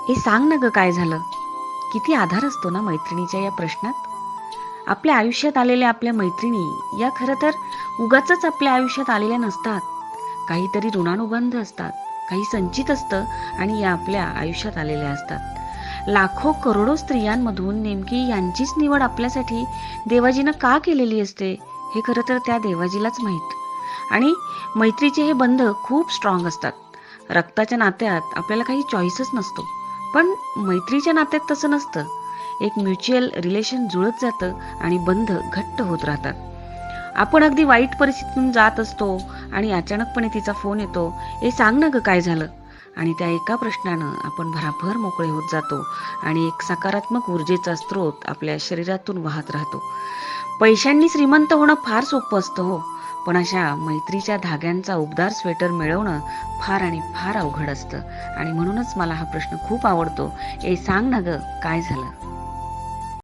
हे सांग ना ग काय झालं. किती आधार असतो ना मैत्रिणीच्या या प्रश्नात. आपल्या आयुष्यात आलेल्या आपल्या मैत्रिणी या खरं तर उगाचच आपल्या आयुष्यात आलेल्या नसतात. काहीतरी ऋणानुबंध असतात, काही संचित असतं आणि या आपल्या आयुष्यात आलेल्या असतात. लाखो करोडो स्त्रियांमधून नेमकी यांचीच निवड आपल्यासाठी देवाजीनं का केलेली असते हे खरं तर त्या देवाजीलाच माहीत. आणि मैत्रीचे हे बंध खूप स्ट्रॉंग असतात. रक्ताच्या नात्यात आपल्याला काही चॉईसच नसतो, पण मैत्रीच्या नात्यात तसं नसतं. एक म्युच्युअल रिलेशन जुळत जातं आणि बंध घट्ट होत राहतात. आपण अगदी वाईट परिस्थितीतून जात असतो आणि अचानकपणे तिचा फोन येतो, हे सांग ना ग काय झालं. आणि त्या एका प्रश्नानं आपण भराभर मोकळे होत जातो आणि एक सकारात्मक ऊर्जेचा स्रोत आपल्या शरीरातून वाहत राहतो. पैशांनी श्रीमंत होणं फार सोपं असतं हो, पण अशा मैत्रीच्या धाग्यांचा उबदार स्वेटर मिळवणं फार आणि फार अवघड असतं. आणि म्हणूनच मला हा प्रश्न खूप आवडतो. ए सांग ना ग काय झालं.